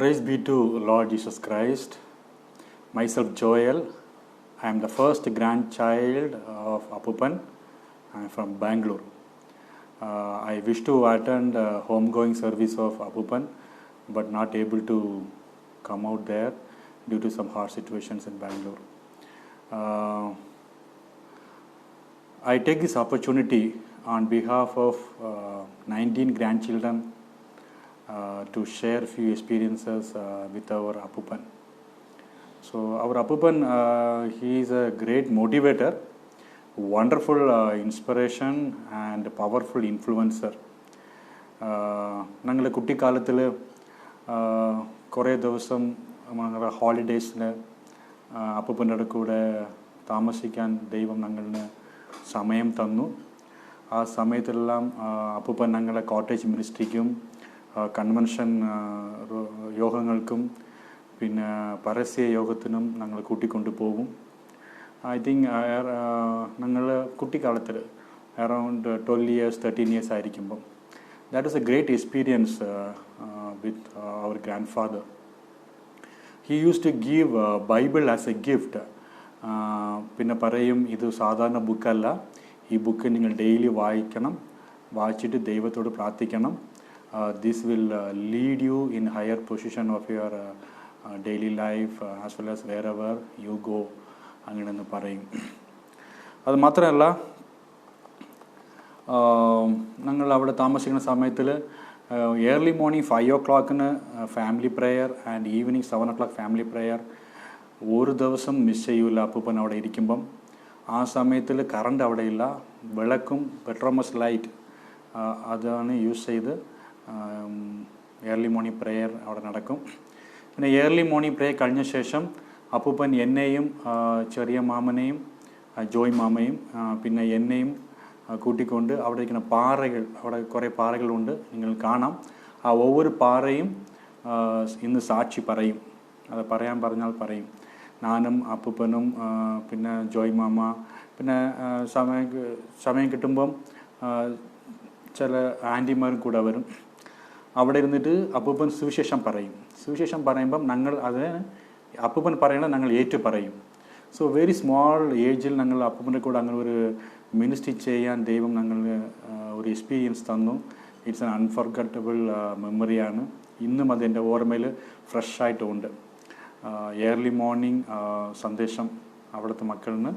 Praise be to Lord Jesus Christ. Myself Joel. I am the first grandchild of Appupan. I am from Bangalore. I wish to attend homegoing service of Appupan, but not able to come out there due to some hard situations in Bangalore. I take this opportunity on behalf of 19 grandchildren to share few experiences with our Appupan. So our Appupan, he is a great motivator, wonderful inspiration and powerful influencer. ഞങ്ങൾ കുട്ടിക്കാലത്തിൽ കുറേ ദിവസം ഞങ്ങളുടെ ഹോളിഡേയ്സിൽ അപ്പൂപ്പൻ്റെ കൂടെ താമസിക്കാൻ ദൈവം ഞങ്ങളിന് സമയം തന്നു. ആ സമയത്തെല്ലാം അപ്പൂപ്പൻ ഞങ്ങളെ കോട്ടേജ് മിനിസ്ട്രിക്കും കൺവെൻഷൻ യോഗങ്ങൾക്കും പിന്നെ പരസ്യ യോഗത്തിനും ഞങ്ങൾ കൂട്ടിക്കൊണ്ടു പോകും. ഐ തിങ്ക് ഞങ്ങൾ കുട്ടിക്കാലത്തിൽ അറൗണ്ട് 12 years 13 years ആയിരിക്കുമ്പം that is a great experience with our grandfather. He use to give Bible as a gift. പിന്നെ പറയും, ഇത് സാധാരണ ബുക്കല്ല, ഈ ബുക്ക് നിങ്ങൾ ഡെയിലി വായിക്കണം, വായിച്ചിട്ട് ദൈവത്തോട് പ്രാർത്ഥിക്കണം. This will lead you in higher position of your daily life as well as wherever you go. അങ്ങനെയെന്ന് പറയും. അത് മാത്രമല്ല, ഞങ്ങൾ അവിടെ താമസിക്കുന്ന സമയത്തിൽ early morning 5 o'clock family prayer and evening 7 o'clock family prayer ഒരു ദിവസം മിസ് ചെയ്യൂല. അപ്പൂപ്പൻ അവിടെ ഇരിക്കുമ്പം ആ സമയത്തിൽ കറണ്ട് അവിടെ ഇല്ല, വിളക്കും പെട്രോമസ് ലൈറ്റ് അതാണ് യൂസ് ചെയ്ത് ഏർലി മോർണിംഗ് പ്രെയർ അവിടെ നടക്കും. പിന്നെ ഏർലി മോർണിംഗ് പ്രെയർ കഴിഞ്ഞ ശേഷം അപ്പൂപ്പൻ എന്നെയും ചെറിയ മാമനെയും ജോയ് മാമയും പിന്നെ എന്നെയും കൂട്ടിക്കൊണ്ട് അവിടെ ഇരിക്കുന്ന പാറകൾ, അവിടെ കുറേ പാറകളുണ്ട്, നിങ്ങൾ കാണാം. ആ ഒவ்வொரு പാറയും ഇന്ന് സാക്ഷി പറയും. അത് പറഞ്ഞാൽ പറയും. ഞാനും അപ്പൂപ്പനും പിന്നെ ജോയ് മാമ പിന്നെ സമയം കിട്ടുമ്പം ചില ആൻറ്റിമാരും കൂടെ വരും. അവിടെ ഇരുന്നിട്ട് അപ്പൂപ്പൻ സുവിശേഷം പറയും. സുവിശേഷം പറയുമ്പം ഞങ്ങൾ അത് അപ്പൂപ്പൻ പറയണത് ഞങ്ങൾ ഏറ്റു പറയും. സോ വെരി സ്മോൾ ഏജിൽ ഞങ്ങൾ അപ്പൂപ്പൻ്റെ കൂടെ അങ്ങനെ ഒരു മിനിസ്ട്രി ചെയ്യാൻ ദൈവം ഞങ്ങൾ ഒരു എക്സ്പീരിയൻസ് തന്നു. ഇറ്റ്സ് എൻ അൺഫർഗട്ടബിൾ മെമ്മറിയാണ്. ഇന്നും അതെൻ്റെ ഓർമ്മയിൽ ഫ്രഷായിട്ടുമുണ്ട്. ഏർലി മോർണിംഗ് സന്ദേശം അവിടുത്തെ മക്കളിന്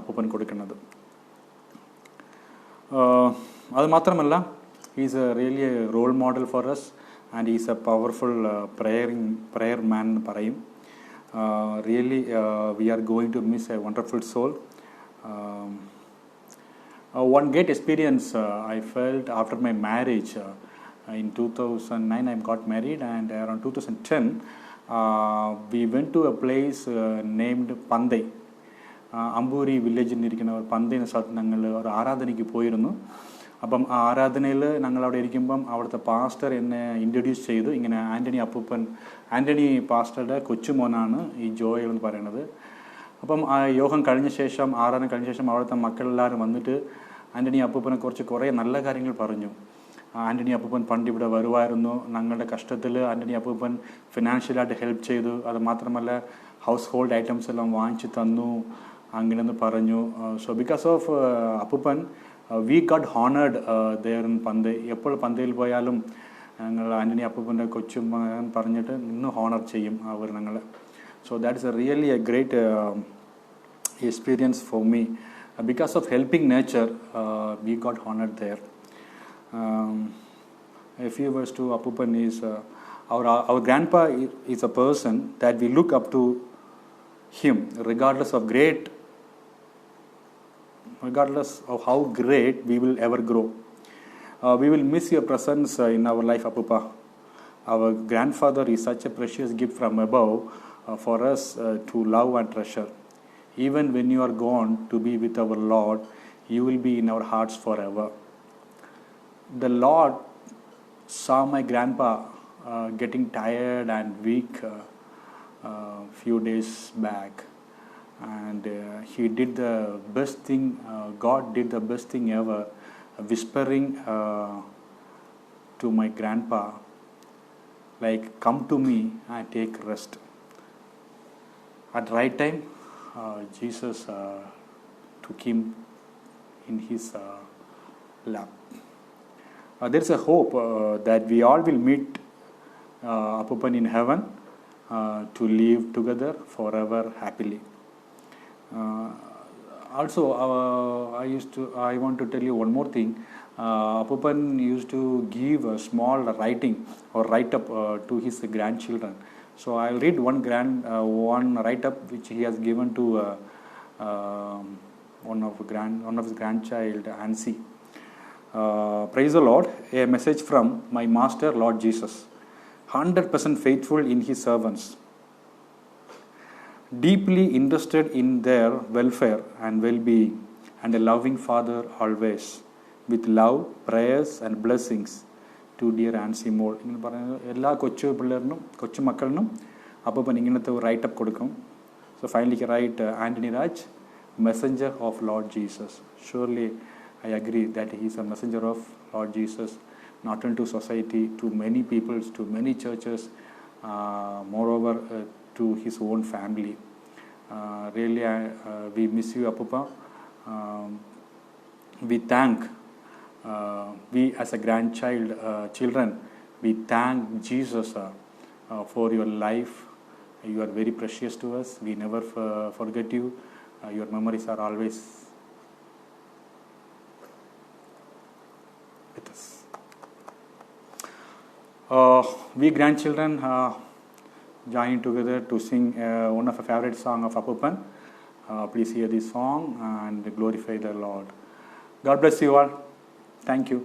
അപ്പൂപ്പൻ കൊടുക്കുന്നത്. അത് മാത്രമല്ല, he is really a role model for us and he is a powerful prayer man parayum. Really we are going to miss a wonderful soul. One great experience I felt after my marriage. In 2009 I got married and around 2010 we went to a place named Pandai. Amboori വില്ലേജിൽ ഇരിക്കുന്ന ഒരു പന്തൈ എന്ന സ്ഥലത്ത് ഞങ്ങൾ ഒരു ആരാധനയ്ക്ക് പോയിരുന്നു. അപ്പം ആ ആരാധനയിൽ ഞങ്ങളവിടെ ഇരിക്കുമ്പം അവിടുത്തെ പാസ്റ്റർ എന്നെ ഇൻട്രൊഡ്യൂസ് ചെയ്തു. ഇങ്ങനെ ആൻ്റണി പാസ്റ്ററുടെ കൊച്ചുമോനാണ് ഈ ജോയൽ എന്ന് പറയുന്നത്. അപ്പം ആ യോഗം കഴിഞ്ഞ ശേഷം, ആരാധന കഴിഞ്ഞ ശേഷം അവിടുത്തെ മക്കളെല്ലാവരും വന്നിട്ട് ആൻ്റണി അപ്പൂപ്പനെ കുറിച്ച് കുറേ നല്ല കാര്യങ്ങൾ പറഞ്ഞു. ആൻ്റണി അപ്പൂപ്പൻ പണ്ട് ഇവിടെ വരുമായിരുന്നു, ഞങ്ങളുടെ കഷ്ടത്തിൽ ആൻ്റണി അപ്പൂപ്പൻ ഫിനാൻഷ്യലായിട്ട് ഹെൽപ്പ് ചെയ്തു, അത് മാത്രമല്ല ഹൗസ് ഹോൾഡ് ഐറ്റംസ് എല്ലാം വാങ്ങിച്ചു തന്നു, അങ്ങനെയെന്ന് പറഞ്ഞു. സോ ബിക്കോസ് ഓഫ് അപ്പൂപ്പൻ we got honored there in പന്തൈ. എപ്പോൾ പന്തയിൽ പോയാലും ഞങ്ങൾ ആൻ്റണി അപ്പൂപ്പൻ്റെ കൊച്ചുമകൻ പറഞ്ഞിട്ട് ഇന്ന് ഹോണർ ചെയ്യും അവർ ഞങ്ങളെ. So that is A really A great experience for me. Because of helping nature we got honored there. A few words to Appupan is our grandpa is a person that we look up to him regardless of how great we will ever grow. We will miss your presence in our life, Appupa. Our grandfather is such a precious gift from above for us to love and treasure. Even when you are gone to be with our Lord, you will be in our hearts forever. The Lord saw my grandpa getting tired and weak few days back. And he did the best thing, God did the best thing ever, whispering to my grandpa like, come to me and take rest. At right time, Jesus took him in his lap. There is a hope that we all will meet Appupan in heaven to live together forever happily. Also, I want to tell you one more thing. Appupan used to give a small writing or write-up to his grandchildren. So I'll read one write-up which he has given to one of his grandchild, Ansi. Praise the Lord. A message from my Master, Lord Jesus. 100% faithful in his servants, deeply interested in their welfare and well-being, and a loving Father always, with love, prayers and blessings to dear Ansi Mold. ഇങ്ങനെ പറയുന്നത് എല്ലാ കൊച്ചു മക്കളിനും അപ്പം ഇങ്ങനത്തെ ഒരു writeup കൊടുക്കും. So finally he write Anthony Raj, messenger of Lord Jesus. Surely I agree that he is a messenger of Lord Jesus, not only to society, to many peoples, to many churches, moreover to his own family. Really, we miss you, Appupa. We thank, we as a children, we thank Jesus for your life. You are very precious to us. We never forget you. Your memories are always with us. We grandchildren join together to sing one of our favorite song of Appupan. Please hear this song and glorify the Lord. God bless you all. Thank you.